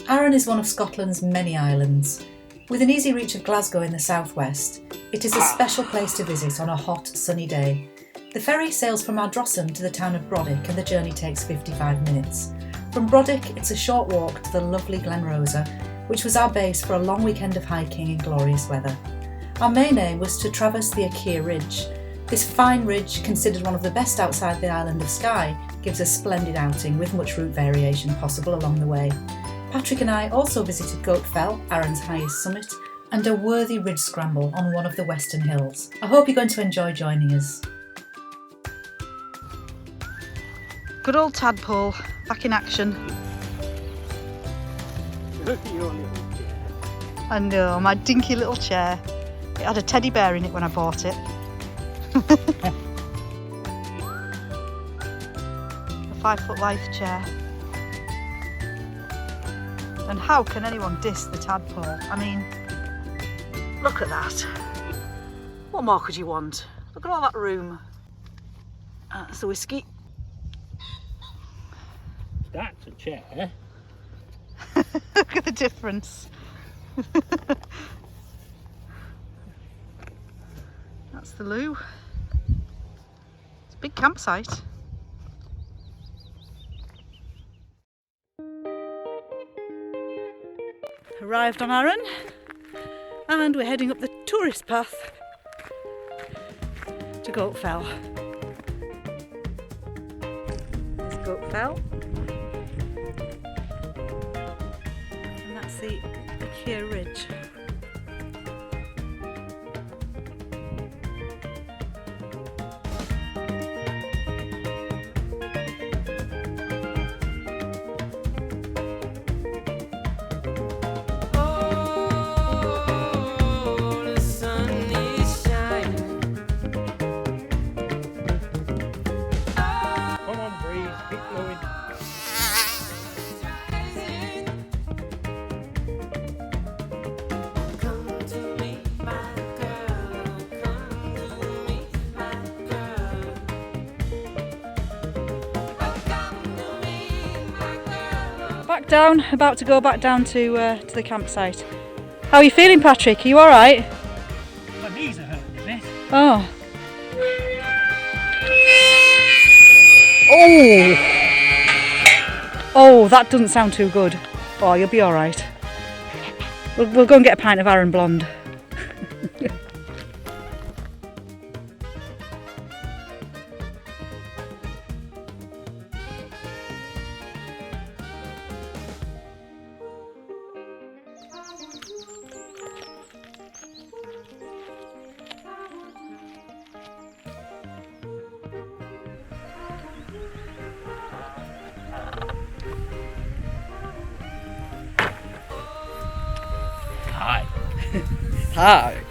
Arran is one of Scotland's many islands. With an easy reach of Glasgow in the southwest, it is a special place to visit on a hot, sunny day. The ferry sails from Ardrossan to the town of Brodick and the journey takes 55 minutes. From Brodick, it's a short walk to the lovely Glen Rosa, which was our base for a long weekend of hiking in glorious weather. Our main aim was to traverse the Akir Ridge. This fine ridge, considered one of the best outside the island of Skye, gives a splendid outing with much route variation possible along the way. Patrick and I also visited Goat Fell, Arran's highest summit, and a worthy ridge scramble on one of the western hills. I hope you're going to enjoy joining us. Good old tadpole, back in action. I know, my dinky little chair. It had a teddy bear in it when I bought it. A 5-foot life chair. And how can anyone diss the tadpole? I mean, look at that. What more could you want? Look at all that room. That's the whiskey. That's a chair. Look at the difference. That's the loo. It's a big campsite. Arrived on Arran and we're heading up the tourist path to Goat Fell. There's Goat Fell. And that's the Akir Ridge. Back down, about to go back down to the campsite. How are you feeling, Patrick? Are you alright? My knees are hurting a bit. Oh. Oh, that doesn't sound too good. Oh, you'll be alright. We'll go and get a pint of Arran Blonde. Hi. Hi.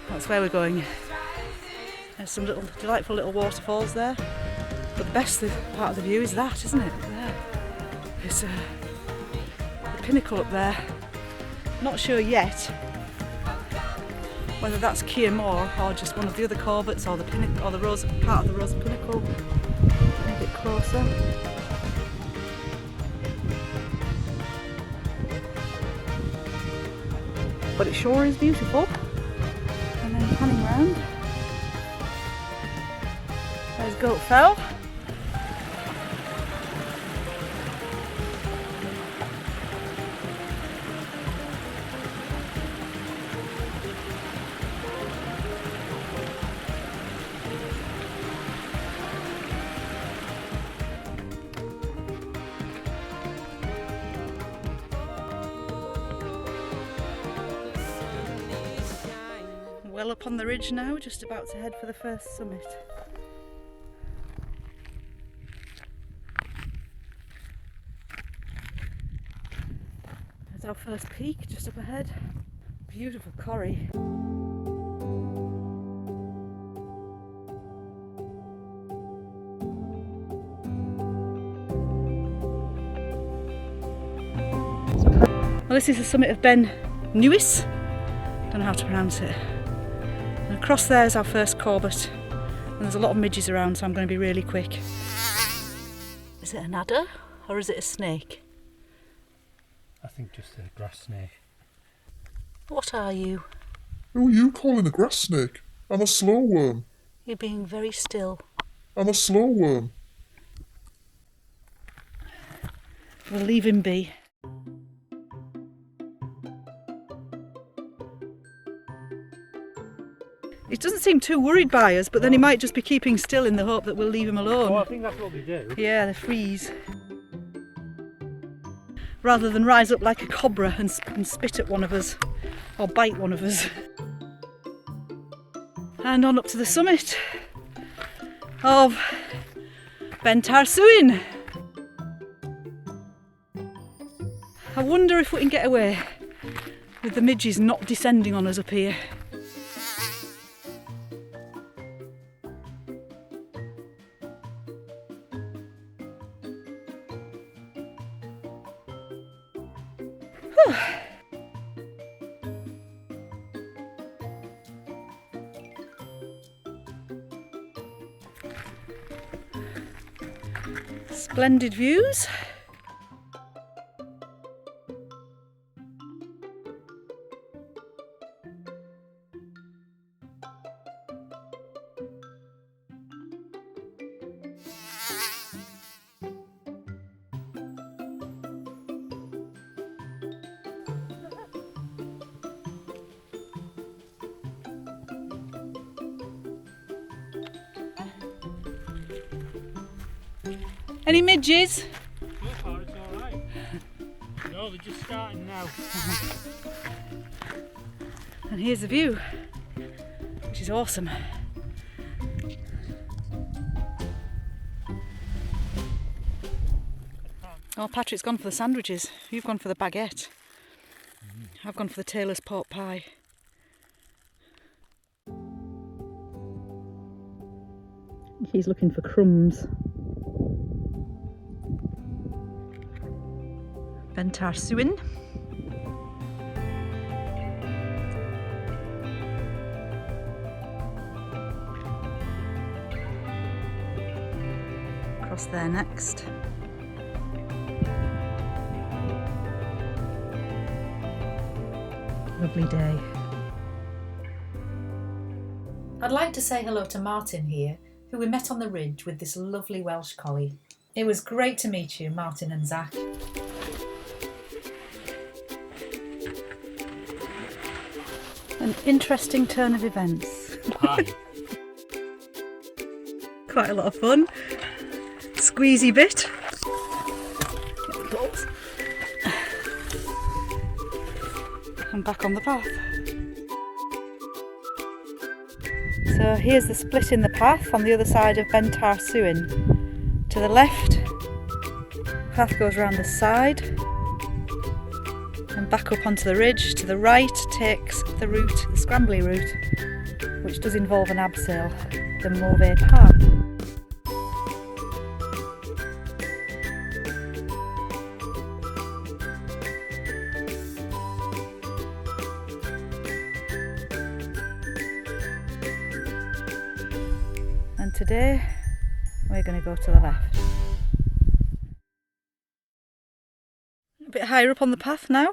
That's where we're going. There's some little delightful little waterfalls there. But the best part of the view is that, isn't it? There. It's the pinnacle up there. Not sure yet whether that's Keirmore or just one of the other Corbetts or the pinnacle or the Rosa, part of the Rosa Pinnacle. A bit closer. But it sure is beautiful. And then panning round. There's Goat Fell. Well up on the ridge now, just about to head for the first summit. There's our first peak just up ahead. Beautiful corrie. Well, this is the summit of Ben Nevis. Don't know how to pronounce it. And across there is our first Corbett, And there's a lot of midges around, so I'm going to be really quick. Is it an adder or is it a snake? I think just a grass snake. What are you? Who are you calling a grass snake? I'm a slow worm. You're being very still. I'm a slow worm. We'll leave him be. He doesn't seem too worried by us, but then he might just be keeping still in the hope that we'll leave him alone. Oh, I think that's what they do. Yeah, they freeze. Rather than rise up like a cobra and spit at one of us, or bite one of us. And on up to the summit of Bentarsuin. I wonder if we can get away with the midges not descending on us up here. Splendid views. Any midges? So far it's alright. No, they're just starting now. And here's the view, which is awesome. Oh, Patrick's gone for the sandwiches. You've gone for the baguette. I've gone for the tailor's pork pie. He's looking for crumbs. Bentarsuin. Across there next. Lovely day. I'd like to say hello to Martin here, who we met on the ridge with this lovely Welsh collie. It was great to meet you, Martin and Zach. An interesting turn of events. Hi. Quite a lot of fun. Squeezy bit. Get the balls. And back on the path. So here's the split in the path on the other side of Bentarsuin. To the left, the path goes around the side and back up onto the ridge. To the right takes the route, the scrambly route, which does involve an abseil, the Mauvais Pas. And today we're going to go to the left. A bit higher up on the path now.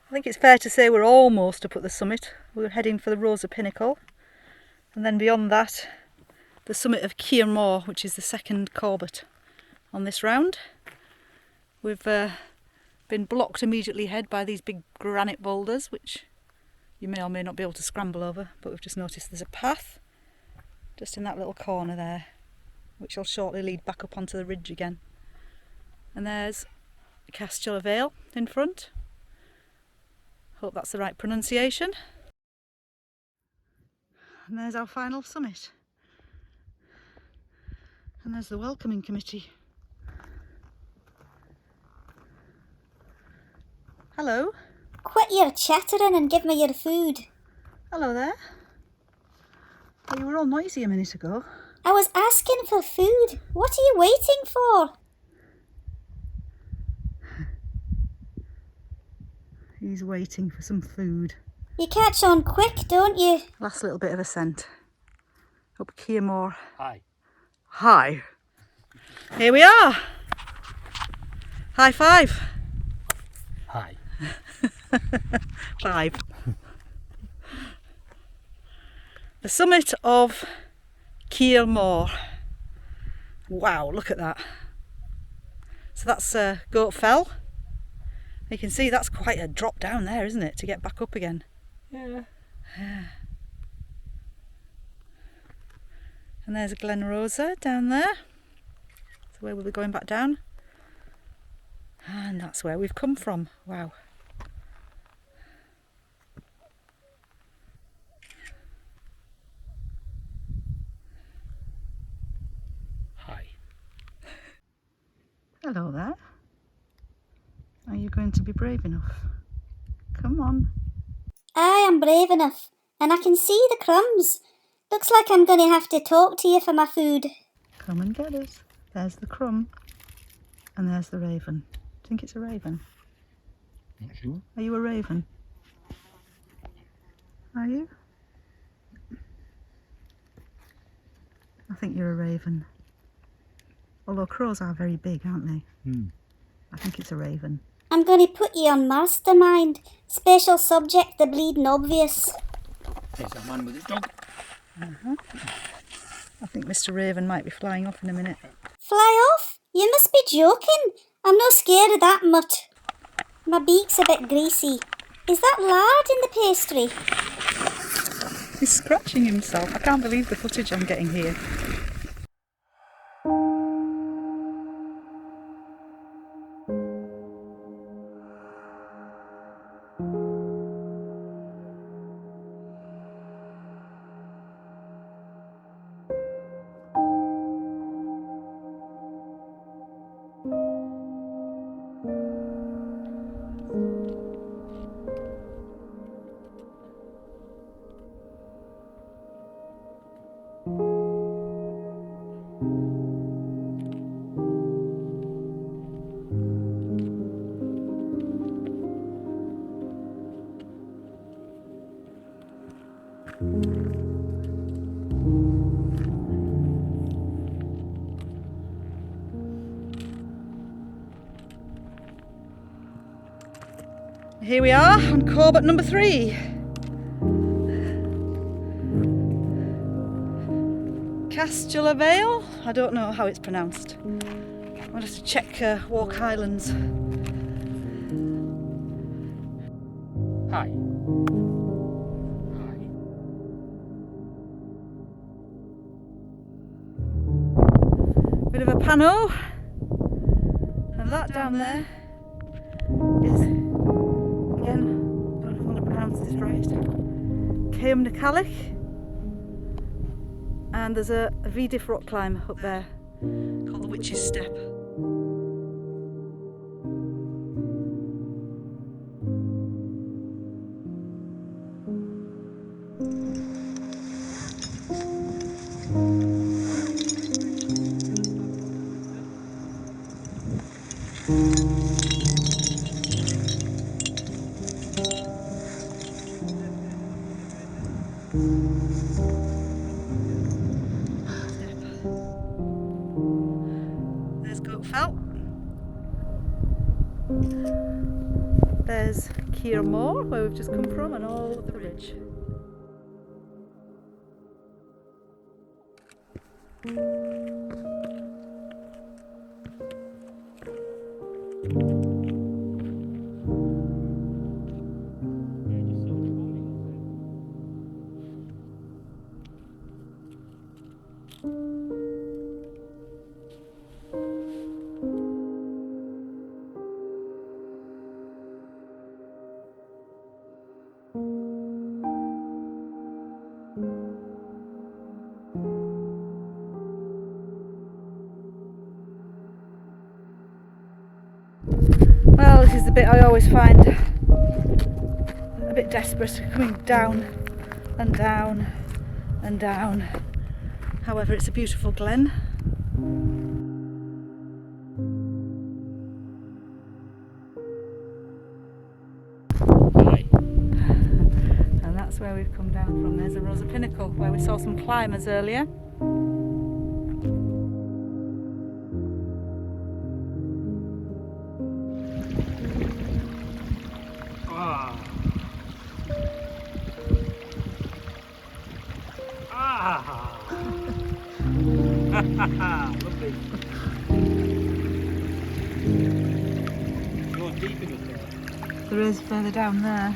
I think it's fair to say we're almost up at the summit. We're heading for the Rosa Pinnacle, and then beyond that the summit of Ciarmore, which is the second Corbett on this round. We've been blocked immediately ahead by these big granite boulders, which you may or may not be able to scramble over, but we've just noticed there's a path just in that little corner there, which will shortly lead back up onto the ridge again. And there's Castell Vale in front. Hope that's the right pronunciation. And there's our final summit. And there's the welcoming committee. Hello. Quit your chattering and give me your food. Hello there. Oh, you were all noisy a minute ago. I was asking for food. What are you waiting for? He's waiting for some food. You catch on quick, don't you? Last little bit of ascent. up Keirmore Hi. High. Here we are. High five. Hi. 5. The summit of Keirmore. Wow, look at that. So that's Goat Fell. You can see that's quite a drop down there, isn't it, to get back up again. Yeah. And there's Glen Rosa down there. So where we'll be going back down. And that's where we've come from. Wow. Hi. Hello there. Are you going to be brave enough? Come on. I am brave enough, and I can see the crumbs. Looks like I'm going to have to talk to you for my food. Come and get us. There's the crumb. And there's the raven. Do you think it's a raven? Not sure. Are you a raven? Are you? I think you're a raven. Although crows are very big, aren't they? I think it's a raven. I'm going to put you on mastermind. Special subject, the bleeding obvious. There's a man with his dog. I think Mr. Raven might be flying off in a minute. Fly off? You must be joking. I'm not scared of that mutt. My beak's a bit greasy. Is that lard in the pastry? He's scratching himself. I can't believe the footage I'm getting here. Here we are on Corbett number 3. Castula Vale? I don't know how it's pronounced. I wanted to check Walk Highlands. Hi. Hi. Bit of a pano. And that down there is, again, I don't know if I'm going to pronounce this right, Caomhnacaillich. And there's a V-diff rock climb up there called the Witch's Step. There's Goat Fell. There's Keirmore, where we've just come from, and all of the ridge. Well, this is the bit I always find a bit desperate, coming down and down and down. However, it's a beautiful glen. Hi. And that's where we've come down from. There's a Rosa Pinnacle where we saw some climbers earlier. Ah. Ah. Lovely. You're deep enough there. There is further down there.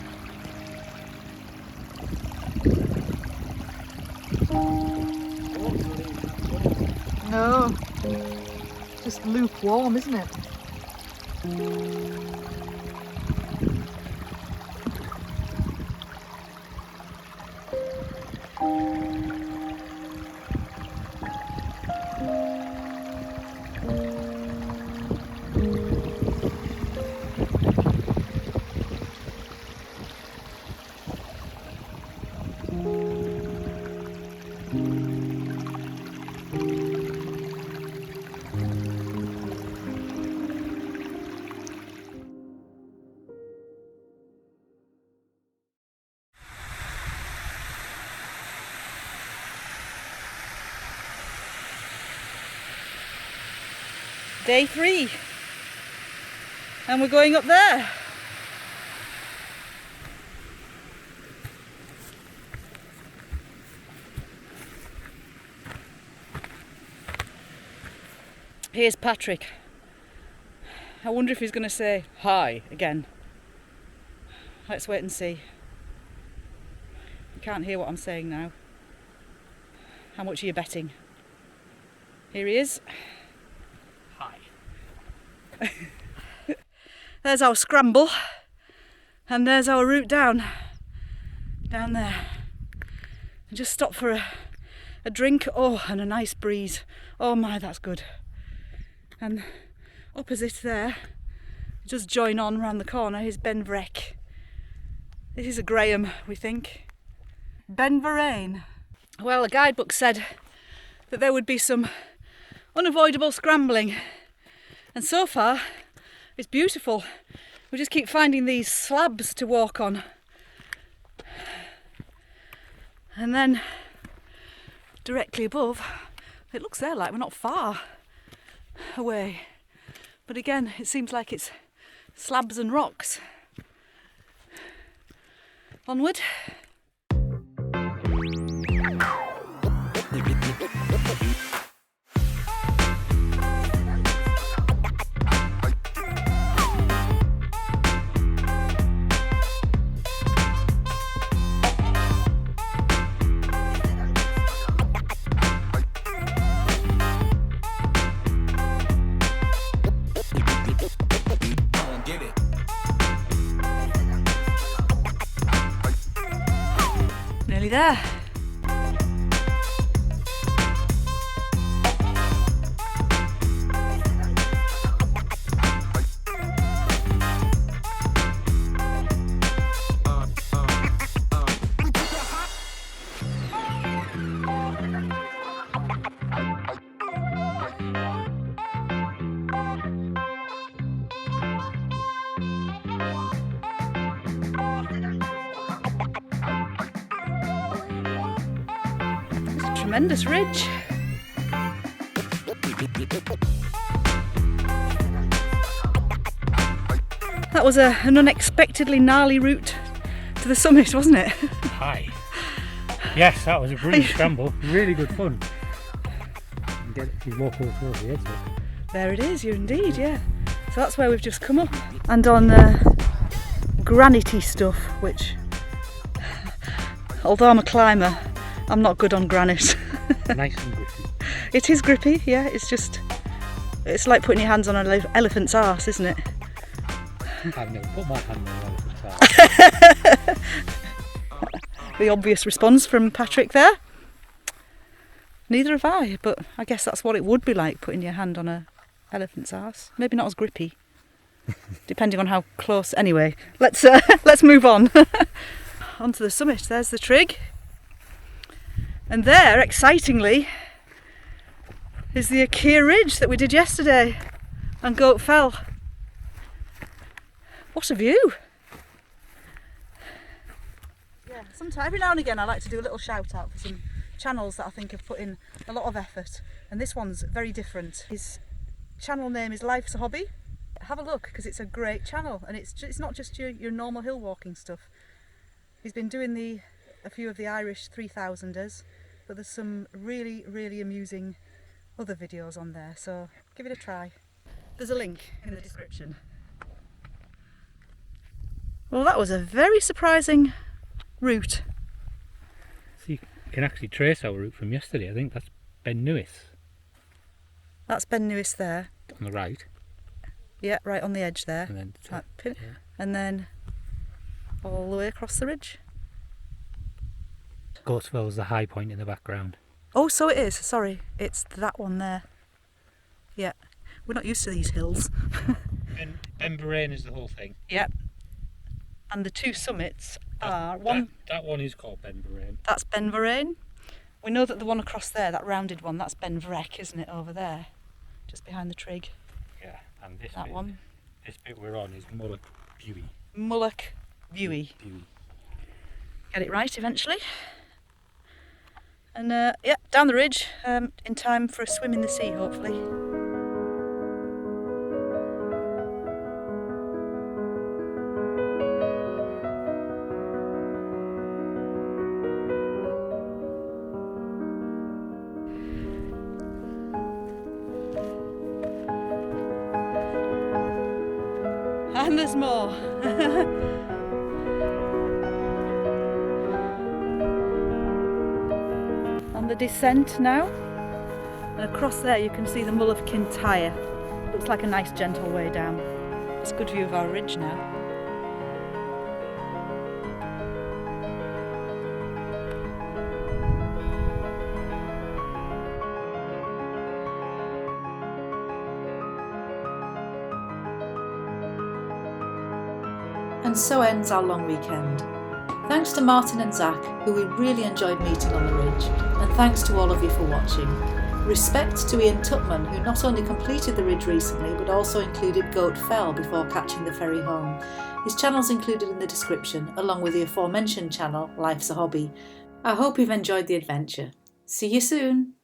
No, just lukewarm, isn't it? Day 3, and we're going up there. Here's Patrick. I wonder if he's going to say hi again. Let's wait and see. You can't hear what I'm saying now. How much are you betting? Here he is. There's our scramble, and there's our route down there. And just stop for a drink, and a nice breeze. Oh my, that's good. And opposite there, just join on round the corner, is Benvrec. This is a Graham, we think. Benverrain. Well, the guidebook said that there would be some unavoidable scrambling, and so far it's beautiful. We just keep finding these slabs to walk on. And then directly above, it looks there like we're not far away. But again, it seems like it's slabs and rocks. Onward. Nearly there. Tremendous ridge. That was an unexpectedly gnarly route to the summit, wasn't it? Hi. Yes, that was a brilliant scramble. Really good fun. Get if you walk all towards the edge. There it is, you indeed, yeah. So that's where we've just come up. And on granity stuff, which, although I'm a climber, I'm not good on granite. Nice and grippy. It is grippy, yeah. It's like putting your hands on an elephant's arse, isn't it? I've never put my hand on an elephant's arse. The obvious response from Patrick there. Neither have I, but I guess that's what it would be like, putting your hand on an elephant's arse. Maybe not as grippy, depending on how close. Anyway, let's move on. Onto the summit. There's the trig. And there, excitingly, is the Akir Ridge that we did yesterday on Goat Fell. What a view! Yeah, sometimes, every now and again, I like to do a little shout out for some channels that I think have put in a lot of effort, and this one's very different. His channel name is Life's a Hobby. Have a look, because it's a great channel, and it's not just your normal hill walking stuff. He's been doing a few of the Irish 3000ers, but there's some really, really amusing other videos on there, so give it a try. There's a link in the description. Well, that was a very surprising route. So you can actually trace our route from yesterday. I think that's Ben Nevis That's Ben Nevis there. on the right. Yeah, right on the edge there. And then, That pin. yeah. And then all the way across the ridge. Goatsfell's the high point in the background. Oh, so it is. Sorry, it's that one there. Yeah, we're not used to these hills. Ben Verrain is the whole thing. Yep. And the two summits are one. That one is called Ben Verrain. That's Ben Verrain. We know that the one across there, that rounded one, that's Ben Vrek, isn't it, over there, just behind the trig. Yeah, and this That bit, one. This bit we're on is Mullock Buey. Mullock Buey. Get it right eventually. And yeah, down the ridge, in time for a swim in the sea, hopefully. And there's more. On the descent now. And across there you can see the Mull of Kintyre. Looks like a nice gentle way down. It's a good view of our ridge now. And so ends our long weekend. Thanks to Martin and Zach, who we really enjoyed meeting on the ridge, and thanks to all of you for watching. Respect to Ian Tutman, who not only completed the ridge recently, but also included Goat Fell before catching the ferry home. His channel's included in the description, along with the aforementioned channel, Life's a Hobby. I hope you've enjoyed the adventure. See you soon!